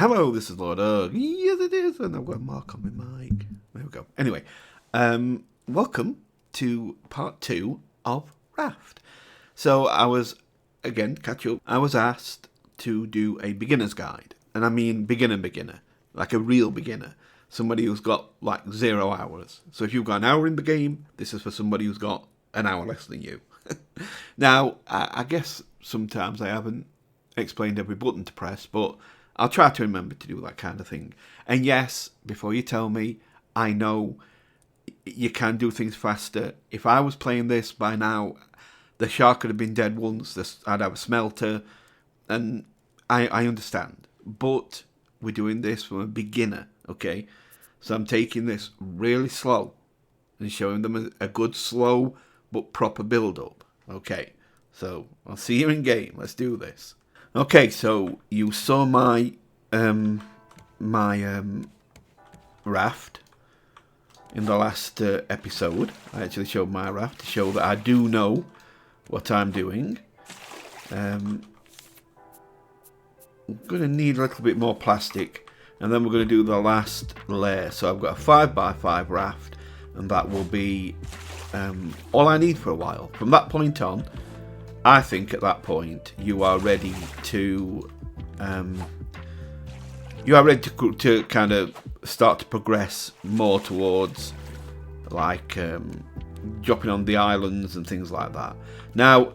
Hello, this is LordUg. Yes, it is. And I've got a mark on my mic. There we go. Anyway, welcome to part 2 of Raft. So I was, again, catch up. I was asked to do a beginner's guide. And I mean beginner. Like a real beginner. Somebody who's got like 0 hours. So if you've got an hour in the game, this is for somebody who's got an hour less than you. Now, I guess sometimes I haven't explained every button to press, but I'll try to remember to do that kind of thing. And yes, before you tell me, I know you can do things faster. If I was playing this by now, the shark could have been dead once, I'd have a smelter, and I understand. But we're doing this from a beginner, okay? So I'm taking this really slow and showing them a good slow but proper build-up, okay? So I'll see you in game. Let's do this. Okay, so you saw my raft in the last episode. I actually showed my raft to show that I do know what I'm doing. We're going to need a little bit more plastic, and then we're going to do the last layer. So I've got a 5x5 raft, and that will be all I need for a while. From that point on, I think at that point you are ready to kind of start to progress more towards like dropping on the islands and things like that. Now,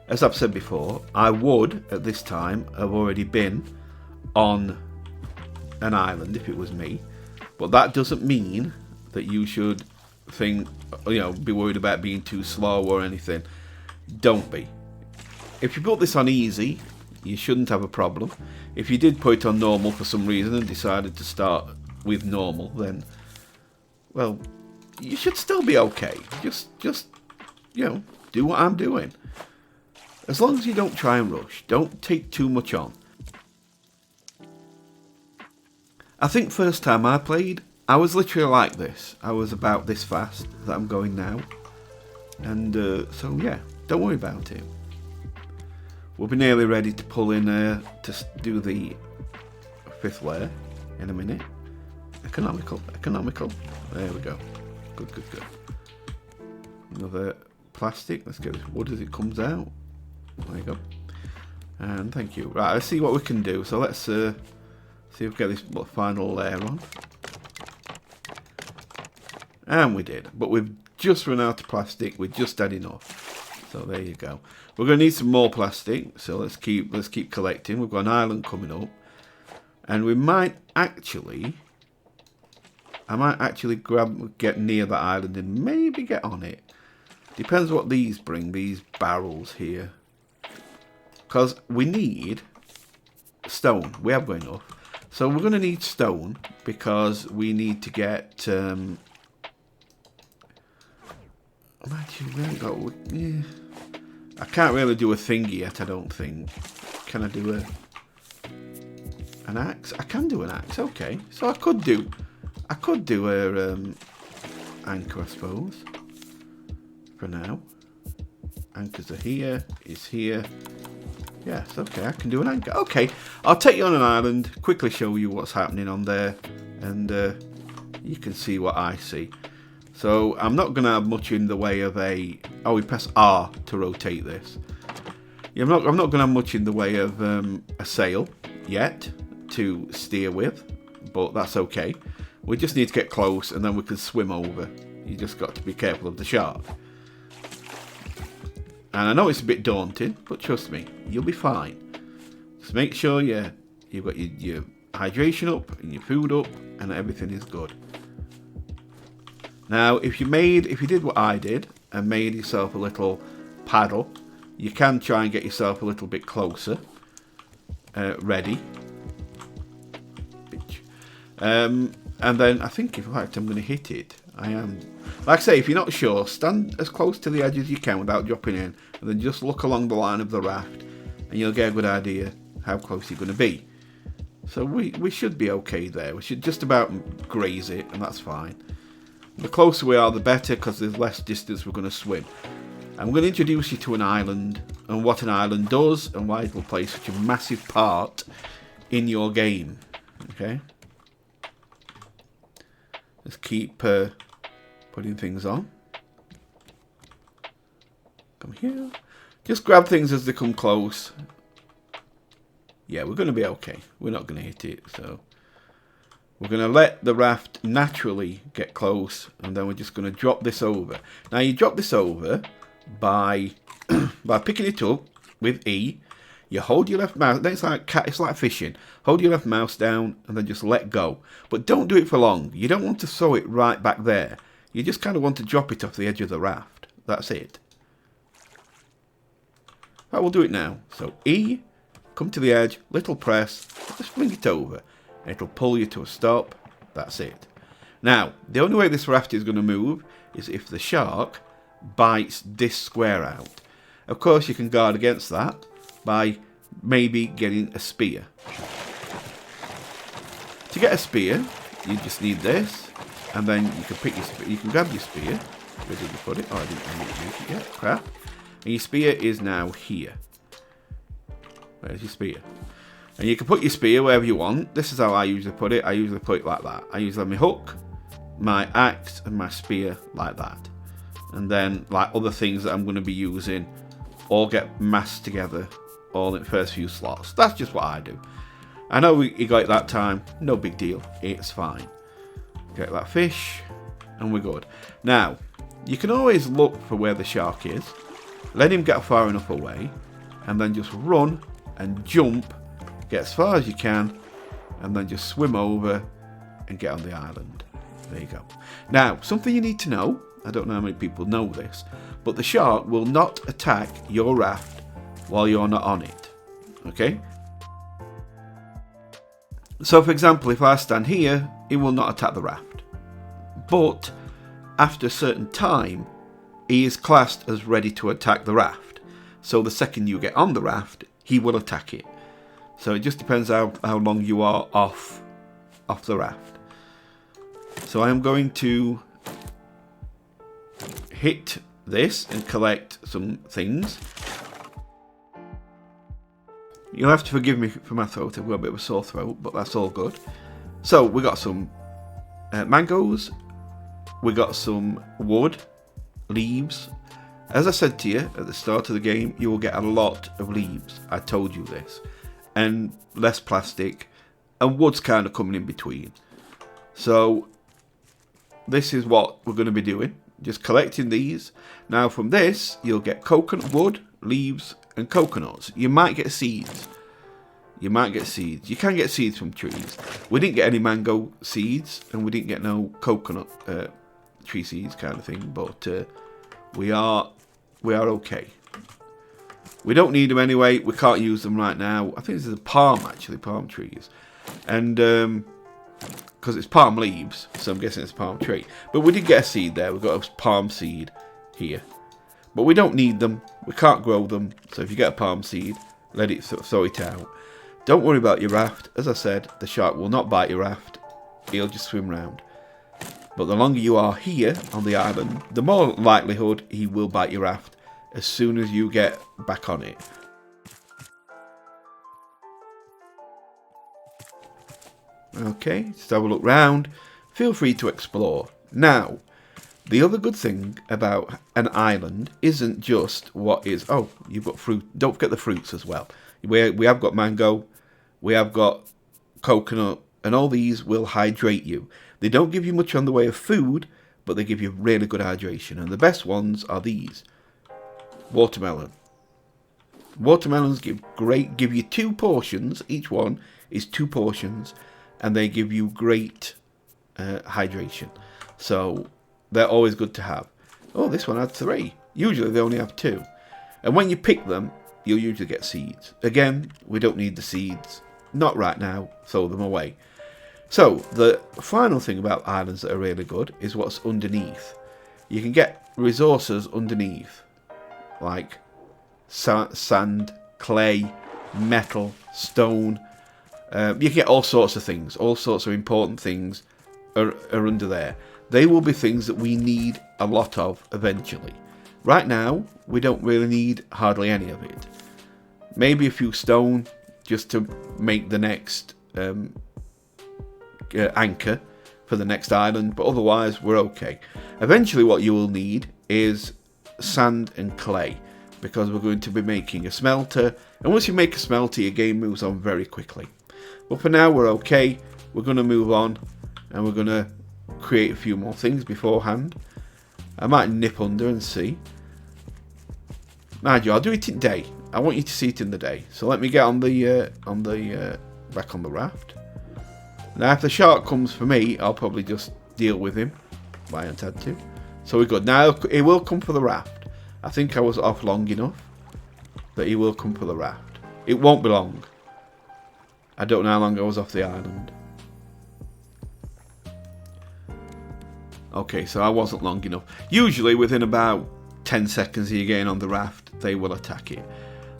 as I've said before, I would at this time have already been on an island if it was me, but that doesn't mean that you should be worried about being too slow or anything. Don't be. If you put this on easy, you shouldn't have a problem. If you did put it on normal for some reason and decided to start with normal, then, well, you should still be okay. Just do what I'm doing. As long as you don't try and rush, don't take too much on. I think first time I played, I was literally like this. I was about this fast that I'm going now. And so yeah, don't worry about it. We'll be nearly ready to pull in to do the 5th layer in a minute. Economical. There we go. Good. Another plastic. Let's get this wood as it comes out. There you go. And thank you. Right, let's see what we can do. So let's see if we get this final layer on. And we did. But we've just run out of plastic. We just had enough. So there you go. We're going to need some more plastic, so let's keep collecting. We've got an island coming up, and I might actually get near that island and maybe get on it. Depends what these bring, these barrels here, because we need stone. We have got enough, so we're going to need stone because we need to get. I can't really do a thingy yet, I don't think. Can I do an axe? I can do an axe, okay. So I could do a anchor, I suppose. For now. Anchors are here, is here. Yes, okay, I can do an anchor. Okay, I'll take you on an island, quickly show you what's happening on there, and you can see what I see. So I'm not going to have much in the way of we press R to rotate this. Yeah, I'm not going to have much in the way of a sail yet to steer with, but that's okay. We just need to get close and then we can swim over. You just got to be careful of the shark. And I know it's a bit daunting, but trust me, you'll be fine. Just make sure you've got your hydration up and your food up and everything is good. Now, if you did what I did and made yourself a little paddle, you can try and get yourself a little bit closer. Ready. Bitch. And then I think, in fact, I'm going to hit it. I am. Like I say, if you're not sure, stand as close to the edge as you can without dropping in, and then just look along the line of the raft, and you'll get a good idea how close you're going to be. So we should be okay there. We should just about graze it, and that's fine. The closer we are, the better, because there's less distance we're going to swim. I'm going to introduce you to an island, and what an island does, and why it will play such a massive part in your game. Okay. Just keep putting things on. Come here. Just grab things as they come close. Yeah, we're going to be okay. We're not going to hit it, so we're going to let the raft naturally get close, and then we're just going to drop this over. Now you drop this over by by picking it up with E. You hold your left mouse. It's like fishing. Hold your left mouse down and then just let go. But don't do it for long. You don't want to throw it right back there. You just kind of want to drop it off the edge of the raft. That's it. Right, we'll do it now. So E, come to the edge, little press, just bring it over. It'll pull you to a stop. That's it. Now, the only way this raft is going to move is if the shark bites this square out. Of course, you can guard against that by maybe getting a spear. To get a spear, you just need this, and then you can pick your spear. You can grab your spear. Where did you put it? Oh, I didn't use it yet. Crap. And your spear is now here. Where's your spear? And you can put your spear wherever you want. This is how I usually put it. I usually put it like that. I usually have my hook, my axe, and my spear like that. And then, like other things that I'm going to be using, all get massed together, all in the first few slots. That's just what I do. I know you got it that time. No big deal. It's fine. Get that fish, and we're good. Now, you can always look for where the shark is. Let him get far enough away, and then just run and jump. Get as far as you can, and then just swim over and get on the island. There you go. Now, something you need to know, I don't know how many people know this, but the shark will not attack your raft while you're not on it. Okay? So, for example, if I stand here, it will not attack the raft. But, after a certain time, he is classed as ready to attack the raft. So the second you get on the raft, he will attack it. So it just depends how long you are off the raft. So I am going to hit this and collect some things. You'll have to forgive me for my throat. I've got a bit of a sore throat, but that's all good. So we got some mangoes. We got some wood, leaves. As I said to you at the start of the game, you will get a lot of leaves. I told you this. And less plastic, and wood's kind of coming in between. So this is what we're going to be doing, just collecting these. Now from this you'll get coconut wood, leaves, and coconuts. You might get seeds. You can get seeds from trees. We didn't get any mango seeds, and we didn't get no coconut tree seeds kind of thing, but we are okay. We don't need them anyway. We can't use them right now. I think this is a palm, actually, palm trees. And because it's palm leaves, so I'm guessing it's a palm tree. But we did get a seed there. We've got a palm seed here. But we don't need them. We can't grow them. So if you get a palm seed, let it throw it out. Don't worry about your raft. As I said, the shark will not bite your raft. He'll just swim round. But the longer you are here on the island, the more likelihood he will bite your raft as soon as you get back on it. Okay, just have a look round. Feel free to explore. Now, the other good thing about an island isn't just what is... Oh, you've got fruit. Don't forget the fruits as well. We have got mango. We have got coconut. And all these will hydrate you. They don't give you much on the way of food, but they give you really good hydration. And the best ones are these. Watermelon. Watermelons give you 2 portions. Each one is 2 portions, and they give you great hydration. So they're always good to have. Oh, this one had 3. Usually they only have 2. And when you pick them, you'll usually get seeds. Again, we don't need the seeds. Not right now. Throw them away. So the final thing about islands that are really good is what's underneath. You can get resources underneath, like sand, clay, metal, stone. You can get all sorts of things. All sorts of important things are under there. They will be things that we need a lot of eventually. Right now, we don't really need hardly any of it. Maybe a few stone just to make the next anchor for the next island, but otherwise we're okay. Eventually what you will need is sand and clay, because we're going to be making a smelter, and once you make a smelter your game moves on very quickly. But for now we're okay. We're going to move on and we're going to create a few more things beforehand. I might nip under and see. Mind you, I'll do it in day. I want you to see it in the day. So let me get on the back on the raft. Now if the shark comes for me, I'll probably just deal with him. But I haven't had to. So we're good. Now he will come for the raft. I think I was off long enough that he will come for the raft. It won't be long. I don't know how long I was off the island. Okay, so I wasn't long enough. Usually within about 10 seconds of you getting on the raft, they will attack it.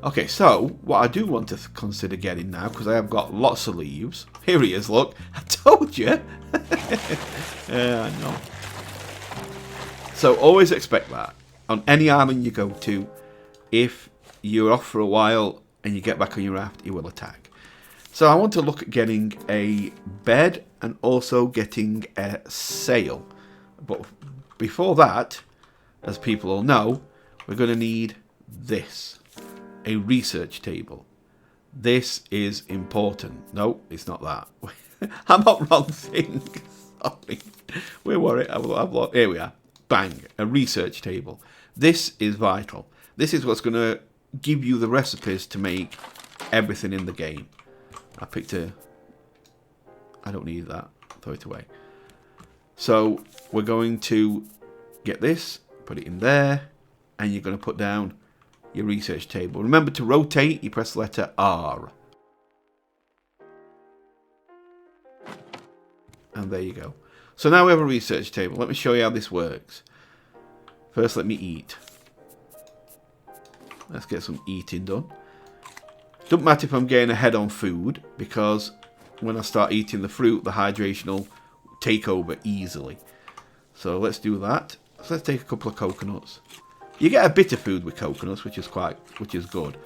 Okay, so what I do want to consider getting now, because I have got lots of leaves. Here he is, look. I told you. I know. So always expect that. On any island you go to, if you're off for a while and you get back on your raft, he will attack. So I want to look at getting a bed and also getting a sail. But before that, as people all know, we're going to need this. A research table. This is important. No, it's not that. I'm not wrong thing. Sorry. Where were it? Here we are. Bang. A research table. This is vital. This is what's going to give you the recipes to make everything in the game. I picked a... I don't need that. Throw it away. So we're going to get this, put it in there, and you're going to put down your research table. Remember to rotate, you press the letter R. And there you go. So now we have a research table. Let me show you how this works. First, let me eat. Let's get some eating done. Doesn't matter if I'm getting ahead on food, because when I start eating the fruit, the hydration will take over easily. So let's do that. So let's take a couple of coconuts. You get a bit of food with coconuts, which is good.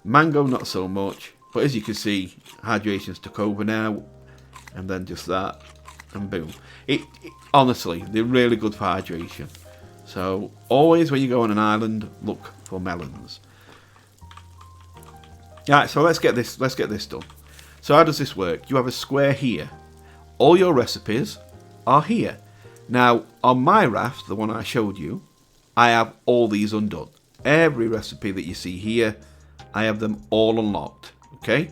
Mango, not so much. But as you can see, hydration's took over now. And then just that. And boom. Honestly, they're really good for hydration. So always when you go on an island, look for melons. Alright, so let's get this done. So how does this work? You have a square here. All your recipes are here. Now, on my raft, the one I showed you, I have all these undone. Every recipe that you see here, I have them all unlocked. Okay?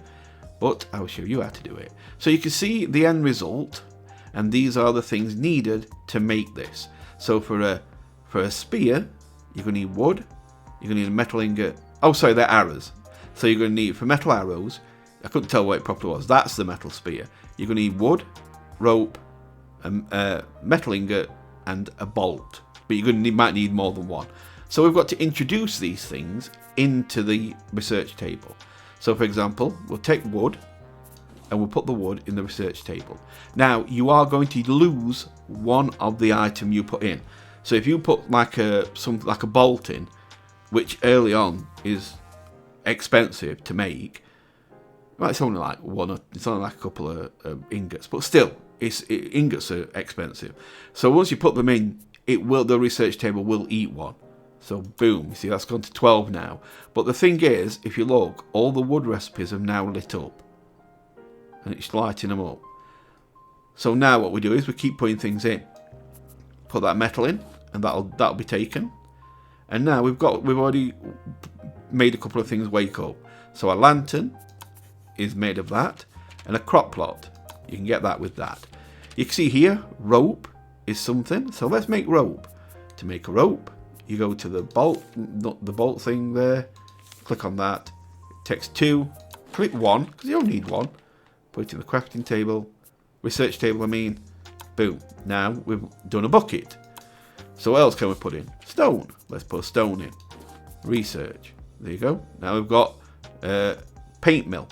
But I will show you how to do it. So you can see the end result, and these are the things needed to make this. So for a spear, you're going to need wood, you're going to need a metal ingot. Oh, sorry, they're arrows. So you're going to need, for metal arrows, I couldn't tell what it properly was. That's the metal spear. You're going to need wood, rope, a metal ingot, and a bolt. But might need more than one. So we've got to introduce these things into the research table. So for example, we'll take wood and we'll put the wood in the research table. Now you are going to lose one of the item you put in. So if you put like a bolt in, which early on is expensive to make, well, it's only like a couple of ingots, but still, ingots are expensive. So once you put them in, the research table will eat one. So boom, you see that's gone to 12 now. But the thing is, if you look, all the wood recipes have now lit up. And it's lighting them up. So now what we do is we keep putting things in. Put that metal in, and that'll be taken. And now we've already made a couple of things wake up. So a lantern is made of that, and a crop plot. You can get that with that. You can see here, rope is something. So let's make rope. To make a rope, you go to the bolt thing there, click on that, it takes 2, click 1, because you only need 1, put it in the crafting table, research table boom, now we've done a bucket. So what else can we put in? Stone, let's put a stone in, research, there you go, now we've got paint mill.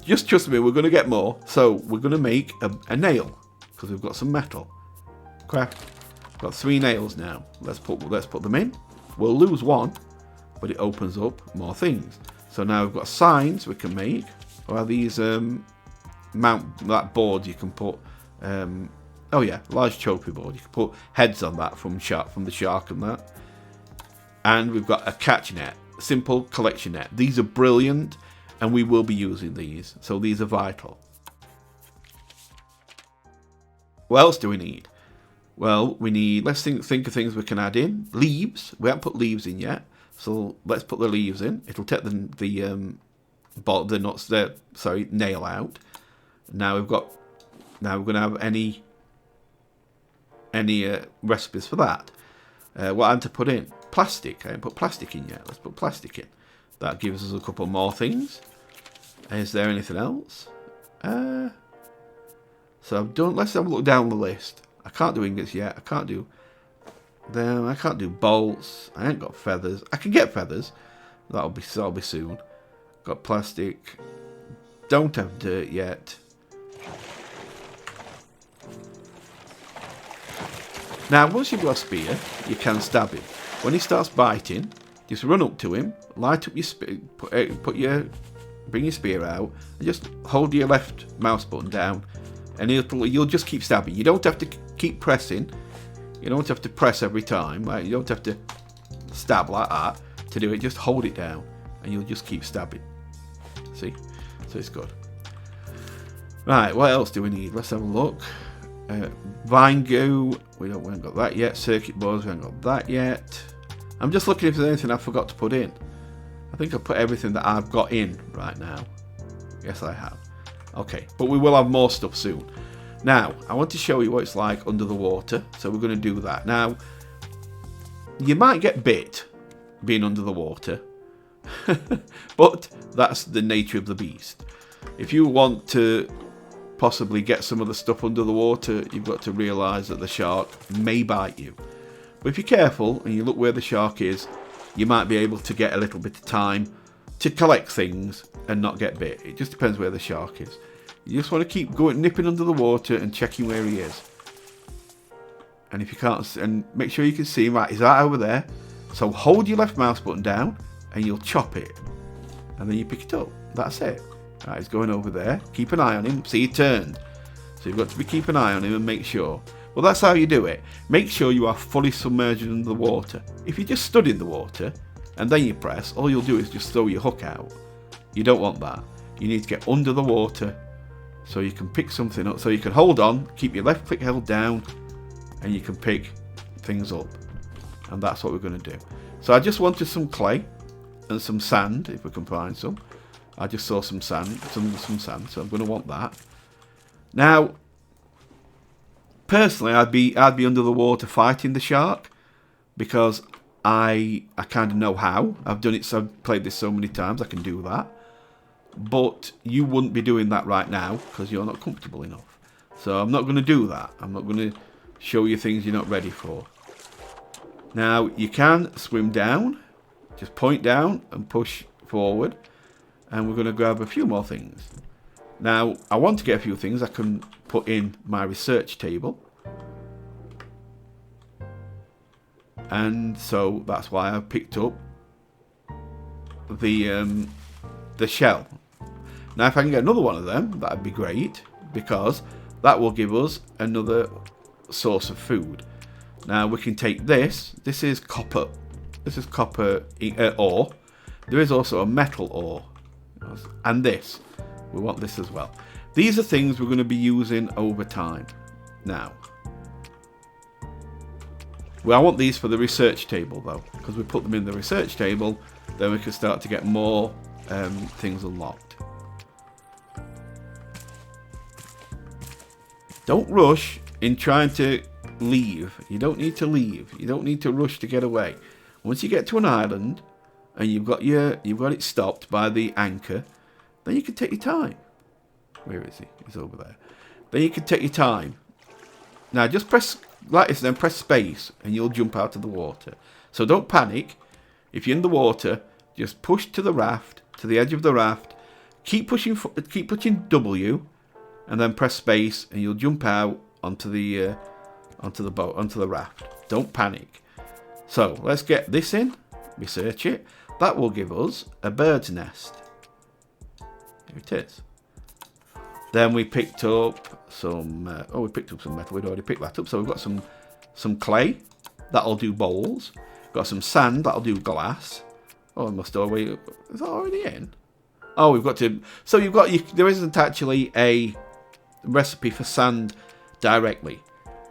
Just trust me, we're going to get more, so we're going to make a nail, because we've got some metal, craft. Got 3 nails now. Let's put them in. We'll lose 1, but it opens up more things. So now we've got signs we can make. Or are these mount that board, you can put oh yeah, large trophy board. You can put heads on that from the shark and that. And we've got a catch net, simple collection net. These are brilliant, and we will be using these. So these are vital. What else do we need? Well, we need, let's think of things we can add in. Leaves. We haven't put leaves in yet, so let's put the leaves in. It'll take the nuts there. Sorry, nail out. Now we're going to have any recipes for that. What I'm to put in? Plastic. I haven't put plastic in yet. Let's put plastic in. That gives us a couple more things. Is there anything else? So I've done. Let's have a look down the list. I can't do ingots yet. I can't do them. I can't do bolts. I ain't got feathers. I can get feathers. That'll be soon. Got plastic. Don't have dirt yet. Now, once you've got a spear, you can stab him. When he starts biting, just run up to him, light up your spear, bring your spear out, and just hold your left mouse button down, and you'll just keep stabbing. You don't have to keep pressing. You don't have to press every time. Right? You don't have to stab like that to do it. Just hold it down, and you'll just keep stabbing. See? So it's good. Right, what else do we need? Let's have a look. Vine goo, we haven't got that yet. Circuit boards, we haven't got that yet. I'm just looking if there's anything I forgot to put in. I think I put everything that I've got in right now. Yes, I have. Okay, but we will have more stuff soon. Now, I want to show you what it's like under the water, so we're going to do that. Now, you might get bit being under the water, but that's the nature of the beast. If you want to possibly get some of the stuff under the water, you've got to realise that the shark may bite you. But if you're careful and you look where the shark is, you might be able to get a little bit of time to collect things and not get bit. It just depends where the shark is. You just want to keep going, nipping under the water and checking where he is. And if you can't, and make sure you can see him. Right, he's right over there. So hold your left mouse button down and you'll chop it, and then you pick it up. That's it. Right, he's going over there. Keep an eye on him. See, he turned. So you've got to keep an eye on him and make sure. Well, that's how you do it. Make sure you are fully submerged under the water. If you just stood in the water and then you press, all you'll do is just throw your hook out. You don't want that. You need to get under the water so you can pick something up. So you can hold on, keep your left click held down, and you can pick things up. And that's what we're going to do. So I just wanted some clay and some sand, if we can find some. I just saw some sand, some sand, so I'm going to want that. Now, personally, I'd be under the water fighting the shark because I kind of know how. I've done it, so I've played this so many times, I can do that. But you wouldn't be doing that right now because you're not comfortable enough. So I'm not going to do that. I'm not going to show you things you're not ready for. Now, you can swim down, just point down and push forward. And we're going to grab a few more things. Now, I want to get a few things I can put in my research table. And so that's why I picked up the shell. Now, if I can get another one of them, that'd be great, because that will give us another source of food. Now, we can take this. This is copper. This is copper ore. There is also a metal ore. And this, we want this as well. These are things we're going to be using over time. Now, well, I want these for the research table though, because we put them in the research table, then we can start to get more things unlocked. Don't rush in trying to leave. You don't need to leave. You don't need to rush to get away. Once you get to an island and you've got it stopped by the anchor, then you can take your time. Where is he? He's over there. Then you can take your time. Now just press like this, then press space, and you'll jump out of the water. So don't panic. If you're in the water, just push to the raft, to the edge of the raft. Keep pushing W, and then press space, and you'll jump out onto the boat, onto the raft. Don't panic. So let's get this in. Research it. That will give us a bird's nest. Here it is. Then we picked up some. We picked up some metal. We'd already picked that up. So we've got some clay. That'll do bowls. Got some sand. That'll do glass. Oh, I must already. Is that already in? Oh, we've got to. So you've got. There isn't actually a recipe for sand directly.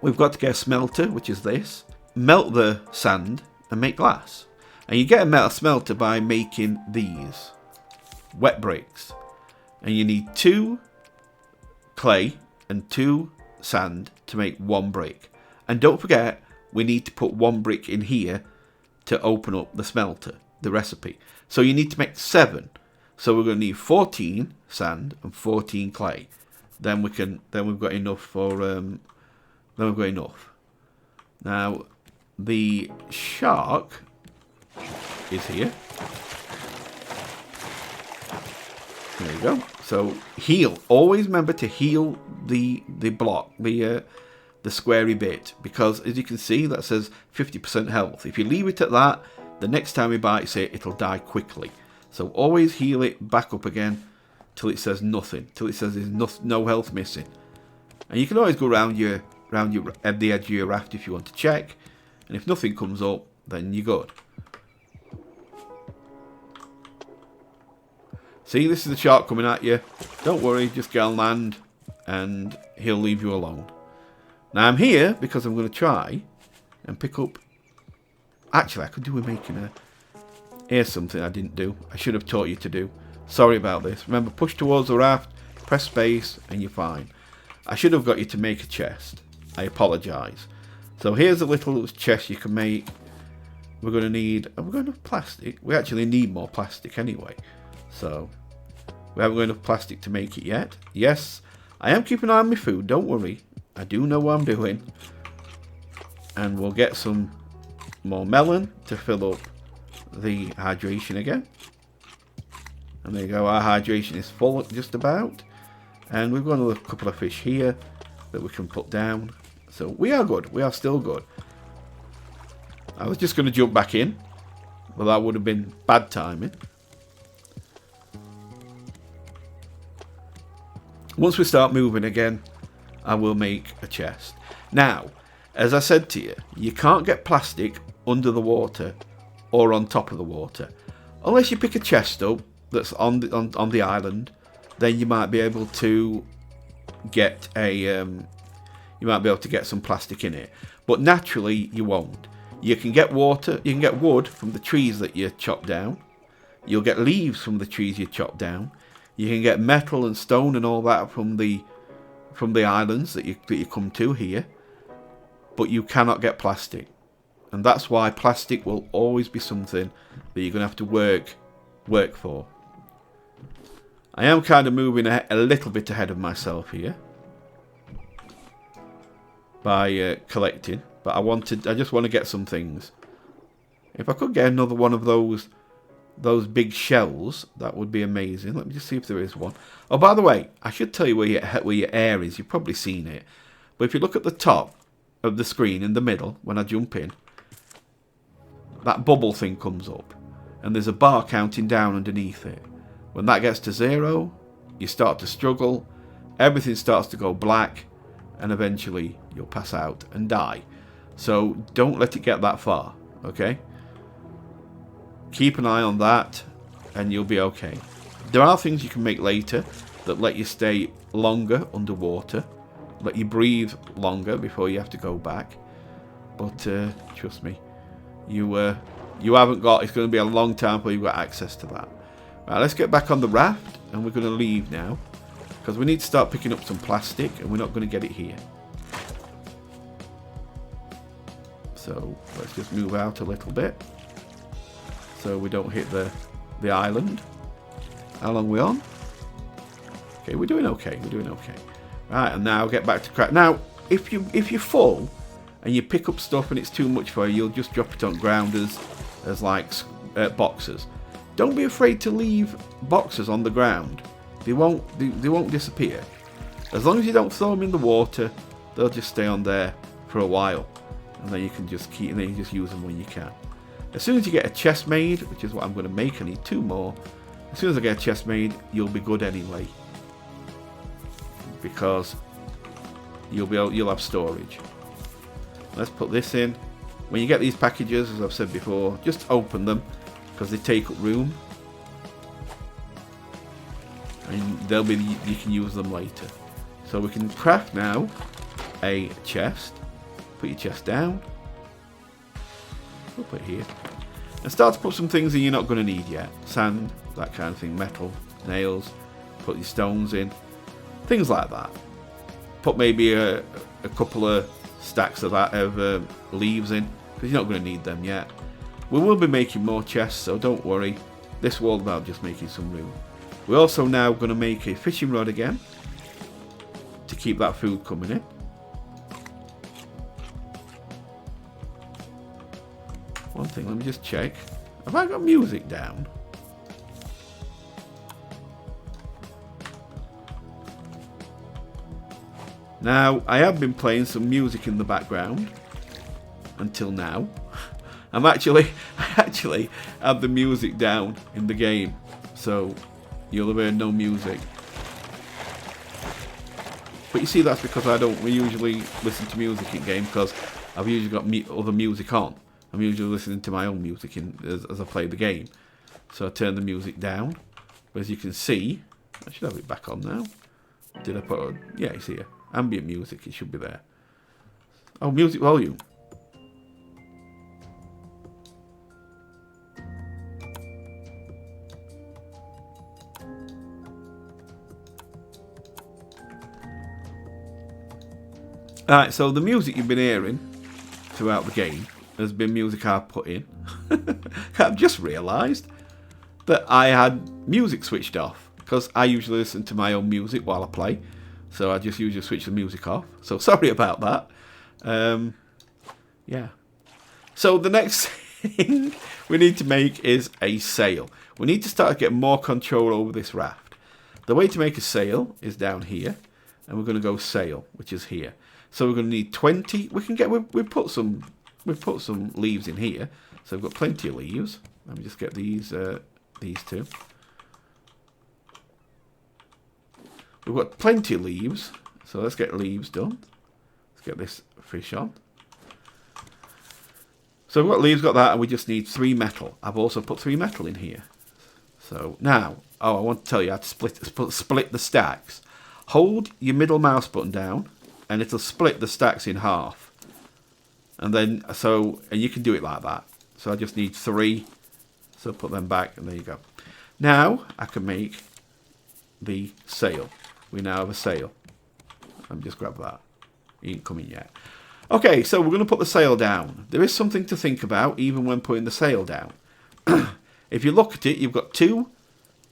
We've got to get a smelter, which is this. Melt the sand and make glass. And you get a metal smelter by making these wet bricks. And you need 2 clay and 2 sand to make 1 brick. And don't forget, we need to put 1 brick in here to open up the smelter, the recipe. So you need to make 7. So we're going to need 14 sand and 14 clay. Then we've got enough for. Then we've got enough. Now, the shark is here. There you go. So heal. Always remember to heal the block, the squarey bit, because as you can see that says 50% health. If you leave it at that, the next time it bites it, it'll die quickly. So always heal it back up again till it says nothing, till it says there's no health missing. And you can always go around the edge of your raft if you want to check. And if nothing comes up, then you're good. See, this is the shark coming at you. Don't worry, just get on land and he'll leave you alone. Now I'm here because I'm going to try and pick up. Actually, I could do with making a. Here's something I didn't do. I should have taught you to do. Sorry about this. Remember, push towards the raft, press space, and you're fine. I should have got you to make a chest. I apologise. So here's a little chest you can make. We're going to need. Have we got enough plastic? We actually need more plastic anyway. So we haven't got enough plastic to make it yet. Yes, I am keeping an eye on my food. Don't worry. I do know what I'm doing. And we'll get some more melon to fill up the hydration again. And there you go, our hydration is full just about. And we've got another couple of fish here that we can put down. So we are good, we are still good. I was just going to jump back in, but that would have been bad timing. Once we start moving again, I will make a chest. Now, as I said to you, you can't get plastic under the water or on top of the water. Unless you pick a chest up that's on the island, then you might be able to get some plastic in it. But naturally, you won't. You can get wood from the trees that you chop down. You'll get leaves from the trees you chop down. You can get metal and stone and all that from the islands that you come to here. But you cannot get plastic. And that's why plastic will always be something that you're going to have to work for. I am kind of moving a little bit ahead of myself here by collecting, but I just want to get some things. If I could get another one of those big shells, that would be amazing. Let me just see if there is one. Oh, by the way, I should tell you where your air is. You've probably seen it, but if you look at the top of the screen in the middle when I jump in, that bubble thing comes up and there's a bar counting down underneath it. When that gets to 0, you start to struggle, everything starts to go black, and eventually you'll pass out and die. So don't let it get that far, okay? Keep an eye on that and you'll be okay. There are things you can make later that let you stay longer underwater, let you breathe longer before you have to go back. But trust me, you haven't got. It's going to be a long time before you've got access to that. Right, let's get back on the raft, and we're going to leave now because we need to start picking up some plastic, and we're not going to get it here. So let's just move out a little bit so we don't hit the island. How long are we on? Okay, we're doing okay. We're doing okay. Right, and now get back to craft. Now, if you're full and you pick up stuff and it's too much for you, you'll just drop it on ground as like boxes. Don't be afraid to leave boxes on the ground. They won't disappear. As long as you don't throw them in the water, they'll just stay on there for a while, and then you can just use them when you can. As soon as you get a chest made, which is what I'm going to make, I need 2 more. As soon as I get a chest made, you'll be good anyway. because you'll have storage. Let's put this in. When you get these packages, as I've said before, just open them because they take up room, and you can use them later. So we can craft now a chest. Put your chest down. We'll put it here. And start to put some things in you're not going to need yet. Sand, that kind of thing, metal, nails. Put your stones in. Things like that. Put maybe a couple of stacks of that leaves in, because you're not going to need them yet. We will be making more chests, so don't worry. This will about just making some room. We're also now going to make a fishing rod again to keep that food coming in. One thing, let me just check. Have I got music down? Now, I have been playing some music in the background until now. I actually have the music down in the game, so you'll have heard no music. But you see, that's because I don't usually listen to music in game, because I've usually got other music on. I'm usually listening to my own music as I play the game. So I turn the music down. But as you can see, I should have it back on now. Did I put on? Yeah, it's here. Ambient music, it should be there. Oh, music volume. Alright, so the music you've been hearing throughout the game has been music I've put in. I've just realised that I had music switched off, because I usually listen to my own music while I play, so I just usually switch the music off. So sorry about that. Yeah. So the next thing we need to make is a sail. We need to start to get more control over this raft. The way to make a sail is down here, and we're going to go sail, which is here. So we're going to need 20. We've put some leaves in here, so we've got plenty of leaves. Let me just get these two. We've got plenty of leaves, so let's get leaves done. Let's get this fish on. So we've got leaves, got that, and we just need 3 metal. I've also put 3 metal in here. So now, I want to tell you how to split the stacks. Hold your middle mouse button down, and it'll split the stacks in half. And then, and you can do it like that. So I just need 3. So put them back, and there you go. Now I can make the sail. We now have a sail. Let me just grab that. It ain't coming yet. Okay, so we're going to put the sail down. There is something to think about, even when putting the sail down. If you look at it, you've got 2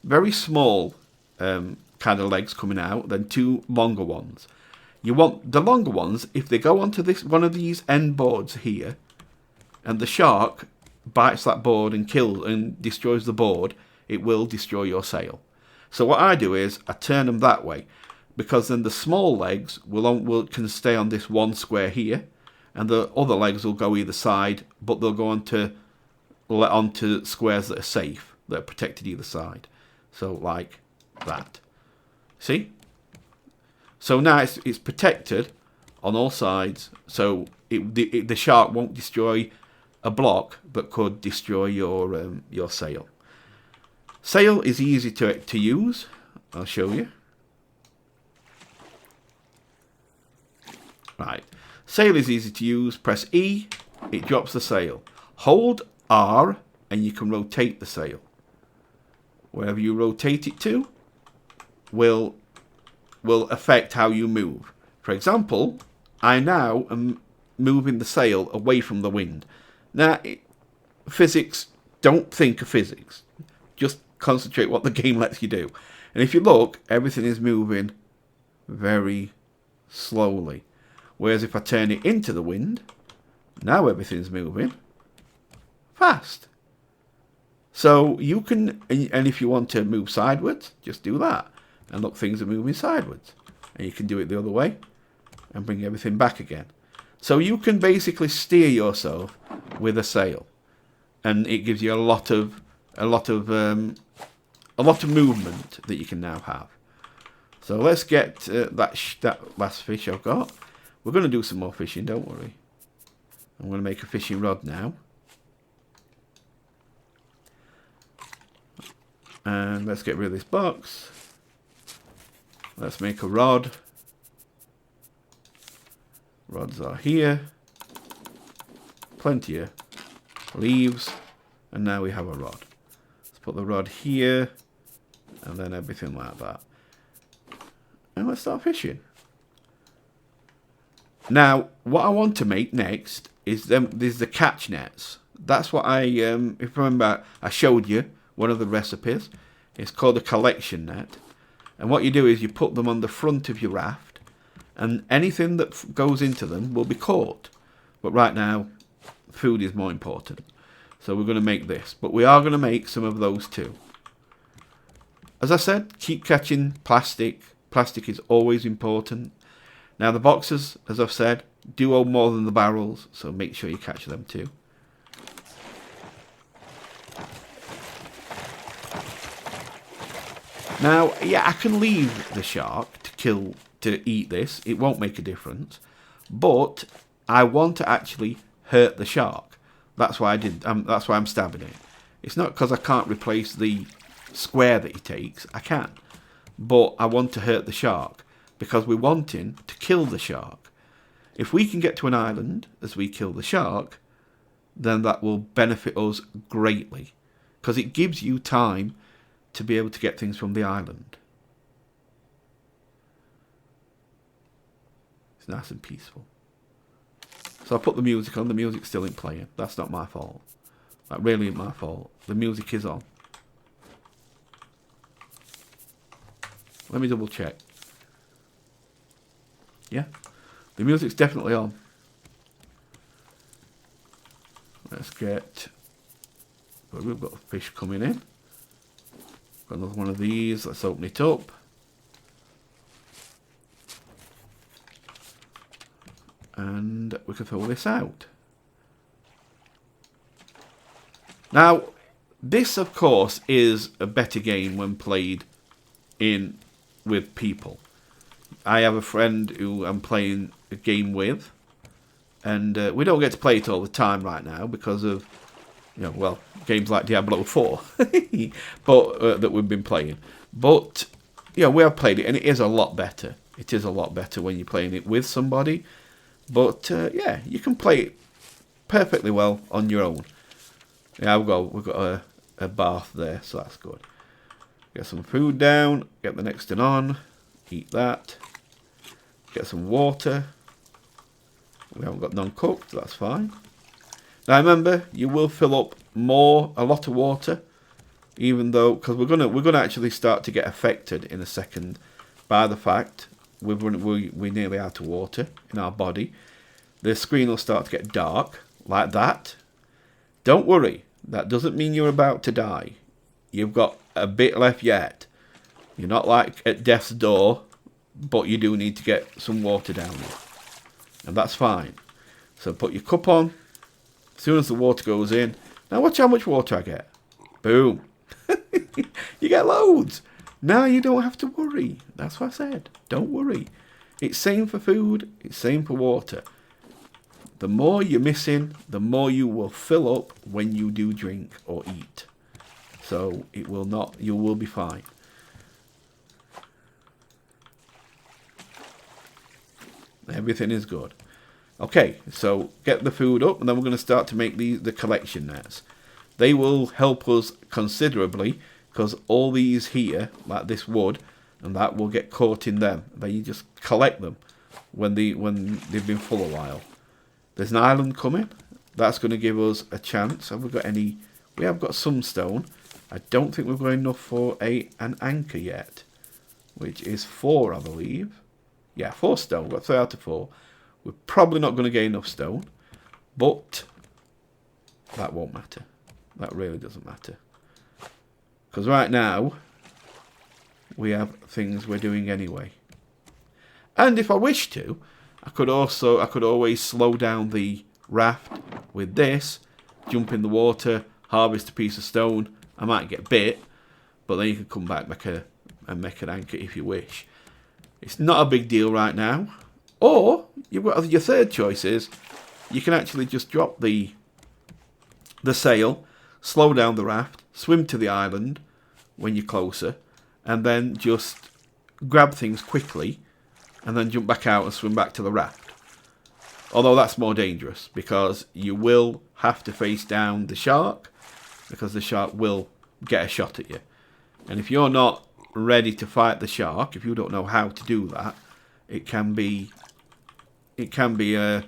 very small kind of legs coming out, then 2 longer ones. You want the longer ones, if they go onto one of these end boards here, and the shark bites that board and kills and destroys the board, it will destroy your sail. So what I do is I turn them that way, because then the small legs can stay on this one square here, and the other legs will go either side, but they'll go onto squares that are safe, that are protected either side. So like that. See? So now it's protected on all sides, so the shark won't destroy a block, but could destroy your sail. Sail is easy to use. I'll show you. Right. Sail is easy to use. Press E, it drops the sail. Hold R, and you can rotate the sail. Wherever you rotate it to will affect how you move. For example, I now am moving the sail away from the wind. Now, physics, don't think of physics. Just concentrate what the game lets you do. And if you look, everything is moving very slowly. Whereas if I turn it into the wind, now everything's moving fast. So you can, and if you want to move sideways, just do that. And look, things are moving sideways. And you can do it the other way and bring everything back again. So you can basically steer yourself with a sail. And it gives you a lot of movement that you can now have. So let's get that last fish I've got. We're going to do some more fishing, don't worry. I'm going to make a fishing rod now. And let's get rid of this box. Let's make a rod. Rods are here. Plenty of leaves. And now we have a rod. Let's put the rod here. And then everything like that. And let's start fishing. Now, what I want to make next is there's the catch nets. That's what if you remember, I showed you one of the recipes. It's called a collection net. And what you do is you put them on the front of your raft, and anything that goes into them will be caught. But right now, food is more important. So we're going to make this. But we are going to make some of those too. As I said, keep catching plastic. Plastic is always important. Now the boxes, as I've said, do hold more than the barrels, so make sure you catch them too. Now, yeah, I can leave the shark to eat this. It won't make a difference. But I want to actually hurt the shark. That's why that's why I'm stabbing it. It's not because I can't replace the square that he takes. I can. But I want to hurt the shark because we're wanting to kill the shark. If we can get to an island as we kill the shark, then that will benefit us greatly because it gives you time to be able to get things from the island. It's nice and peaceful. So I put the music on. The music still ain't playing. That's not my fault. That really ain't my fault. The music is on. Let me double check. Yeah, the music's definitely on. Let's get... We've got a fish coming in. Got another one of these. Let's open it up. And we can throw this out. Now, this, of course, is a better game when played with people. I have a friend who I'm playing a game with, and we don't get to play it all the time right now because of, games like Diablo 4, but that we've been playing. But we have played it, and it is a lot better. It is a lot better when you're playing it with somebody. But you can play it perfectly well on your own. Yeah, we've got a bath there, so that's good. Get some food down, get the next one on, eat that. Get some water. We haven't got none cooked, that's fine. Now remember, you will fill up a lot of water, even though, because we're gonna actually start to get affected in a second by the fact we're nearly out of water in our body. The screen will start to get dark like that. Don't worry, that doesn't mean you're about to die. You've got a bit left yet. You're not like at death's door, but you do need to get some water down there. And that's fine. So put your cup on. As soon as the water goes in. Now watch how much water I get. Boom. You get loads. Now you don't have to worry. That's what I said. Don't worry. It's same for food. It's same for water. The more you're missing, the more you will fill up when you do drink or eat. So you will be fine. Everything is good. Okay, so get the food up, and then we're going to start to make the collection nets. They will help us considerably, because all these here, like this wood, and that will get caught in them. Then you just collect them when they've been full a while. There's an island coming. That's going to give us a chance. Have we got any? We have got some stone. I don't think we've got enough for an anchor yet, which is 4, I believe. Yeah, 4 stone. We've got 3 out of 4. We're probably not going to get enough stone, but that won't matter. That really doesn't matter. Because right now, we have things we're doing anyway. And if I wish to, I could always slow down the raft with this, jump in the water, harvest a piece of stone. I might get bit, but then you can come back and make an anchor if you wish. It's not a big deal right now. Or you've got your third choice is you can actually just drop the sail, slow down the raft, swim to the island when you're closer, and then just grab things quickly and then jump back out and swim back to the raft. Although that's more dangerous because you will have to face down the shark because the shark will get a shot at you. And if you're not ready to fight the shark, if you don't know how to do that, it can be a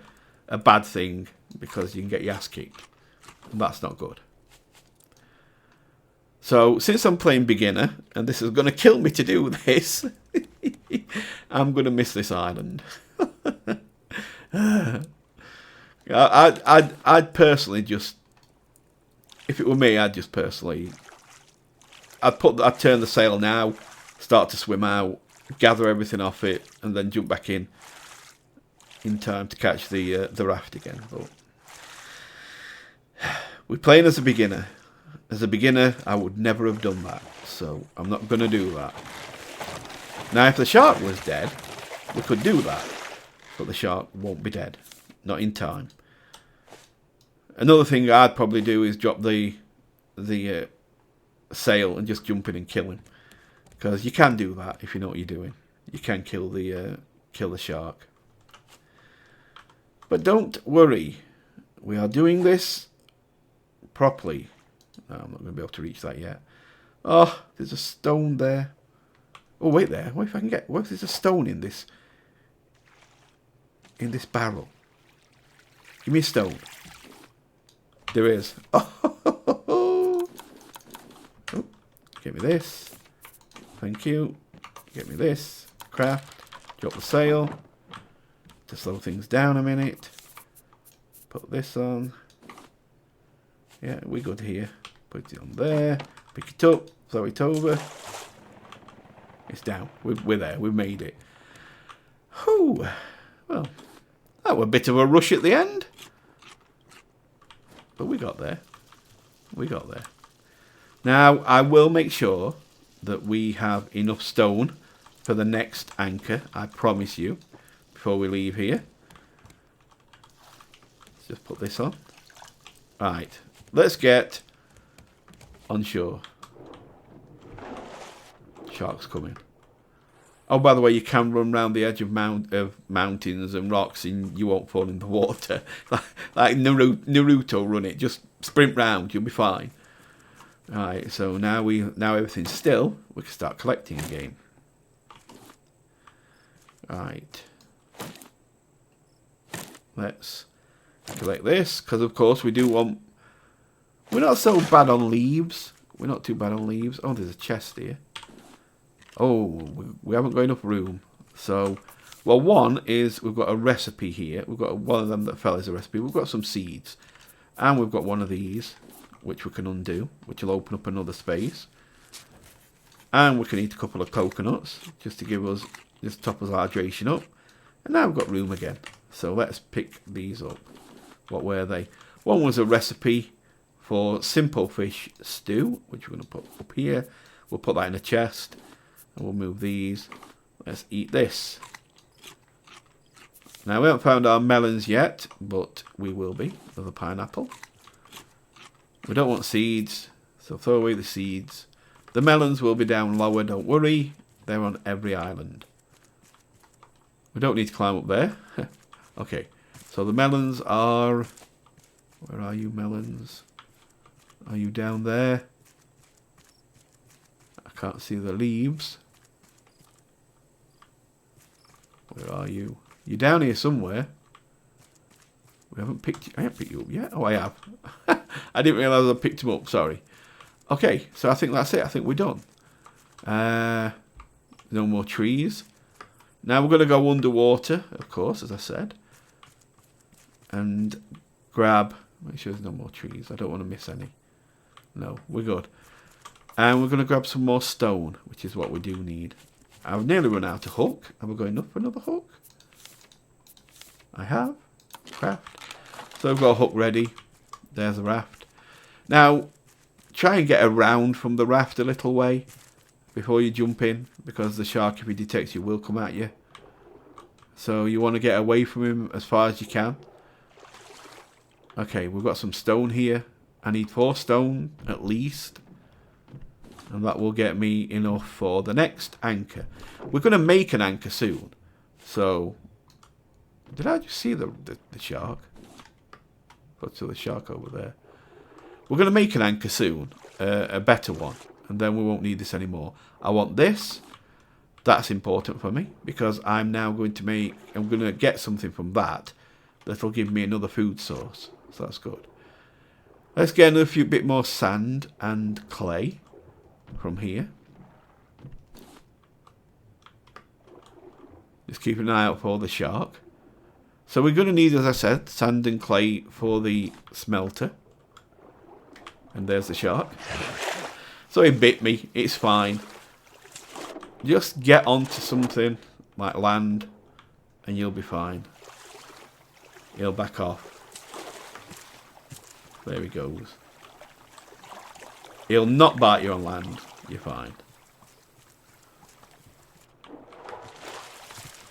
bad thing because you can get your ass kicked. And that's not good. So since I'm playing beginner, and this is going to kill me to do this, I'm going to miss this island. I'd personally just, if it were me, I'd turn the sail now, start to swim out, gather everything off it, and then jump back in time to catch the raft again. But we're playing as a beginner. As a beginner, I would never have done that, so I'm not going to do that. Now, if the shark was dead, we could do that, but the shark won't be dead, not in time. Another thing I'd probably do is drop the sail and just jump in and kill him, because you can do that if you know what you're doing. You can kill the shark. But don't worry, we are doing this properly. No, I'm not going to be able to reach that yet. Oh, there's a stone there. Oh, wait there. What if there's a stone in this barrel? Give me a stone. There is. Oh, get me this. Thank you. Get me this. Craft. Drop the sail. To slow things down a minute. Put this on. Yeah, we're good here. Put it on there. Pick it up. Throw it over. It's down. We're there. We've made it. Whew. Well, that was a bit of a rush at the end. But we got there. We got there. Now, I will make sure that we have enough stone for the next anchor. I promise you. Before we leave here. Let's just put this on. Right. Let's get on shore. Shark's coming. Oh, by the way, you can run around the edge of mountains and rocks and you won't fall in the water. like Naruto run it. Just sprint round. You'll be fine. Alright, so now everything's still. We can start collecting again. Alright. Let's collect this, because of course we do want... We're not so bad on leaves. We're not too bad on leaves. Oh, there's a chest here. Oh, we haven't got enough room. So, well, one is we've got a recipe here. We've got one of them that fell as a recipe. We've got some seeds. And we've got one of these, which we can undo, which will open up another space. And we can eat a couple of coconuts, just to give us, just top us hydration up. And now we've got room again. So let's pick these up. What were they? One was a recipe for simple fish stew, which we're going to put up here. We'll put that in a chest. And we'll move these. Let's eat this. Now, we haven't found our melons yet, but we will be. Another pineapple. We don't want seeds, so throw away the seeds. The melons will be down lower, don't worry. They're on every island. We don't need to climb up there. Okay, so the melons are... Where are you, melons? Are you down there? I can't see the leaves. Where are you? You're down here somewhere. I haven't picked you up yet. Oh, I have. I didn't realise I picked him up. Sorry. Okay, so I think that's it. I think we're done. No more trees. Now we're going to go underwater, of course, as I said. And grab... Make sure there's no more trees. I don't want to miss any. No, we're good. And we're going to grab some more stone, which is what we do need. I've nearly run out of hook. Have we got enough for another hook? I have. Craft. So I've got a hook ready. There's the raft. Now, try and get around from the raft a little way. before you jump in, because the shark, if he detects you, will come at you. So you want to get away from him as far as you can. Okay, we've got some stone here. I need 4 stone at least. And that will get me enough for the next anchor. We're going to make an anchor soon. So, did I just see the shark? What's the shark over there? We're going to make an anchor soon. A better one. And then we won't need this anymore. I want this. That's important for me. Because I'm now going to make... I'm going to get something from that. That'll give me another food source. So that's good. Let's get a bit more sand and clay from here. Just keep an eye out for the shark. So we're going to need, as I said, sand and clay for the smelter. And there's the shark. So he bit me. It's fine. Just get onto something like land and you'll be fine. He'll back off. There he goes. He'll not bite you on land. You're fine.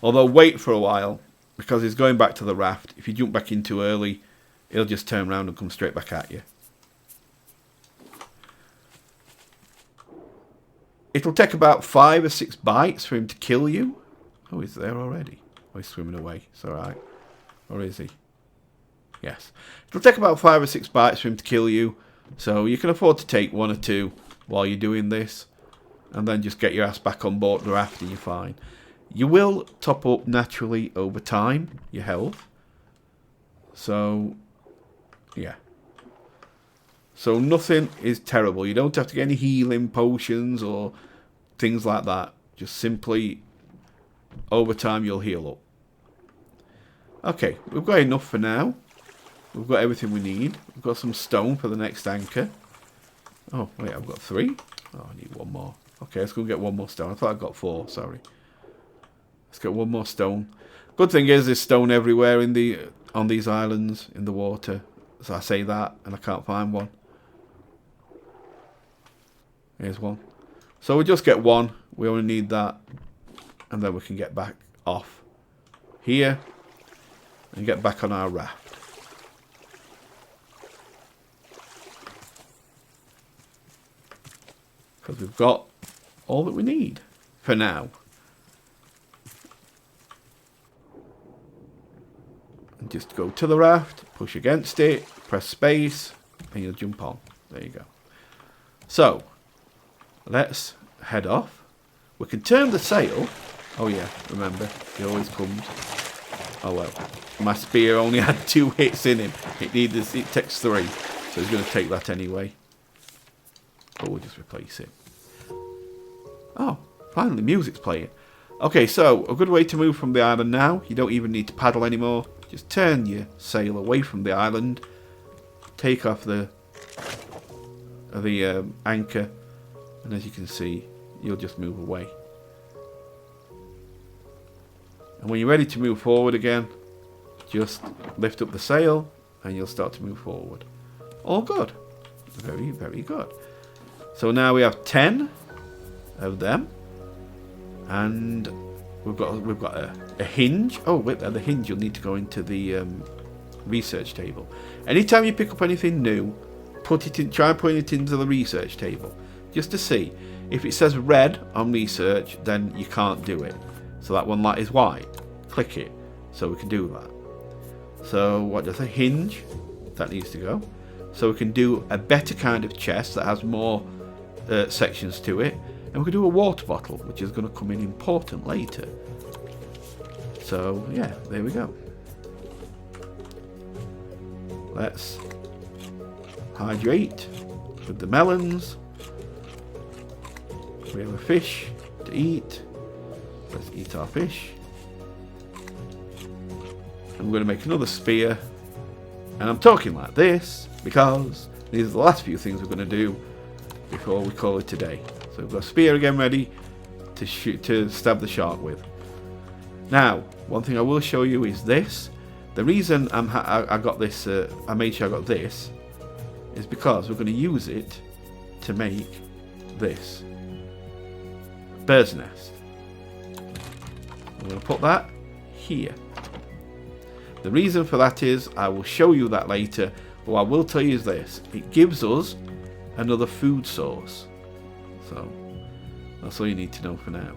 Although wait for a while, because he's going back to the raft. If you jump back in too early, he'll just turn around and come straight back at you. It'll take about 5 or 6 bites for him to kill you. Oh, he's there already. Oh, he's swimming away. It's alright. Or is he? Yes. It'll take about 5 or 6 bites for him to kill you. So you can afford to take 1 or 2 while you're doing this. And then just get your ass back on board the raft and you're fine. You will top up naturally over time, your health. So, yeah. So nothing is terrible. You don't have to get any healing potions or things like that. Just simply, over time, you'll heal up. Okay, we've got enough for now. We've got everything we need. We've got some stone for the next anchor. Oh, wait, I've got 3. Oh, I need 1 more. Okay, let's go get 1 more stone. I thought I got 4, sorry. Let's get 1 more stone. Good thing is there's stone everywhere on these islands in the water. So I say that and I can't find one. Here's 1. So we just get 1. We only need that. And then we can get back off here and get back on our raft. Because we've got all that we need for now. And just go to the raft, push against it, press space, and you'll jump on. There you go. So, let's head off. We can turn the sail. Oh yeah, remember, he always comes. Oh well, my spear only had 2 hits in him. It takes 3, so he's going to take that anyway. But we'll just replace it. Oh, finally, music's playing. Okay, so a good way to move from the island now. You don't even need to paddle anymore. Just turn your sail away from the island. Take off the anchor, and as you can see, you'll just move away. And when you're ready to move forward again, just lift up the sail, and you'll start to move forward. All good. Very, very good. So now we have 10 of them, and we've got a hinge. Oh wait, the hinge you'll need to go into the research table. Anytime you pick up anything new, try and put it into the research table, just to see. If it says red on research, then you can't do it. So that one light is white. Click it, so we can do that. So what does a hinge? That needs to go. So we can do a better kind of chest that has more sections to it, and we can do a water bottle, which is going to come in important later. So yeah, there we go. Let's hydrate with the melons. We have a fish to eat. Let's eat our fish. And we're going to make another spear. And I'm talking like this because these are the last few things we're going to do before we call it a day. So we've got a spear again ready to stab the shark with. Now, one thing I will show you is this. The reason I got this, I made sure I got this, is because we're going to use it to make this. bird's nest. I'm going to put that here. The reason for that is, I will show you that later, but what I will tell you is this: it gives us another food source. So that's all you need to know for now.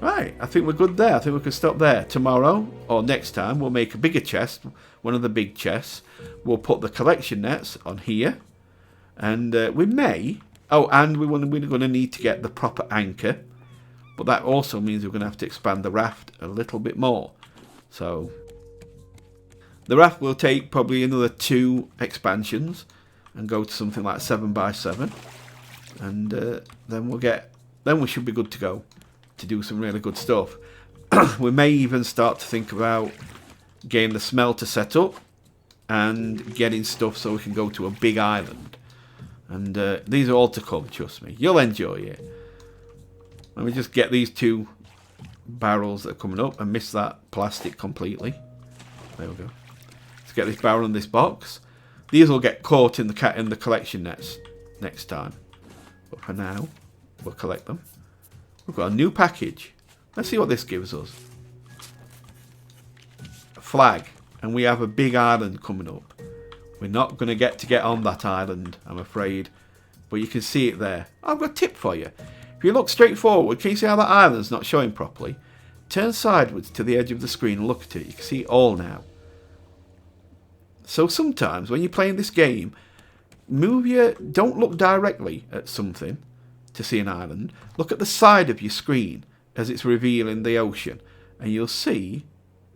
Right, I think we're good there. I think we can stop there. Tomorrow, or next time, we'll make a bigger chest, one of the big chests. We'll put the collection nets on here. And we may... Oh, and we're going to need to get the proper anchor. But that also means we're going to have to expand the raft a little bit more. So, the raft will take probably another 2 expansions and go to something like 7x7. And then we should be good to go to do some really good stuff. We may even start to think about getting the smelter set up and getting stuff so we can go to a big island. And these are all to come, trust me. You'll enjoy it. Let me just get these 2 barrels that are coming up and miss that plastic completely. There we go. Let's get this barrel in this box. These will get caught in the collection nets next time. But for now, we'll collect them. We've got a new package. Let's see what this gives us. A flag. And we have a big island coming up. We're not going to get on that island, I'm afraid. But you can see it there. I've got a tip for you. If you look straight forward, can you see how that island's not showing properly? Turn sideways to the edge of the screen and look at it. You can see it all now. So sometimes when you're playing this game, don't look directly at something to see an island. Look at the side of your screen as it's revealing the ocean, and you'll see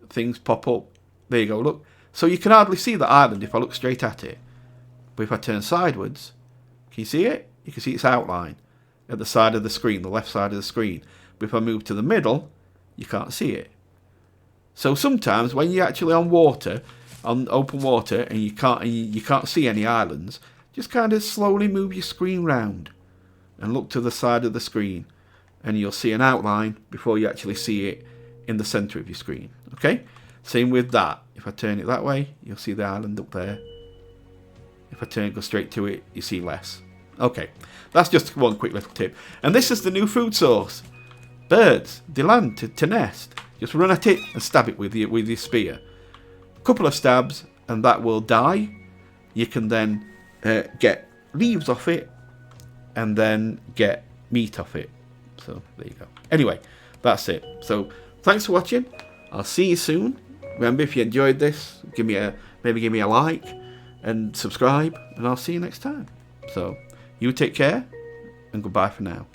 things pop up. There you go, look. So you can hardly see the island if I look straight at it. But if I turn sideways, can you see it? You can see its outline at the side of the screen, the left side of the screen. But if I move to the middle, you can't see it. So sometimes when you're actually on water, on open water, and you can't see any islands, just kind of slowly move your screen round and look to the side of the screen, and you'll see an outline before you actually see it in the center of your screen. Okay? Same with that. If I turn it that way, you'll see the island up there. If I go straight to it, you see less. Okay, that's just one quick little tip. And this is the new food source. Birds, they land to nest. Just run at it and stab it with your spear. A couple of stabs and that will die. You can then get leaves off it and then get meat off it. So there you go. Anyway, that's it. So thanks for watching. I'll see you soon. Remember, if you enjoyed this, maybe give me a like and subscribe, and I'll see you next time. So you take care and goodbye for now.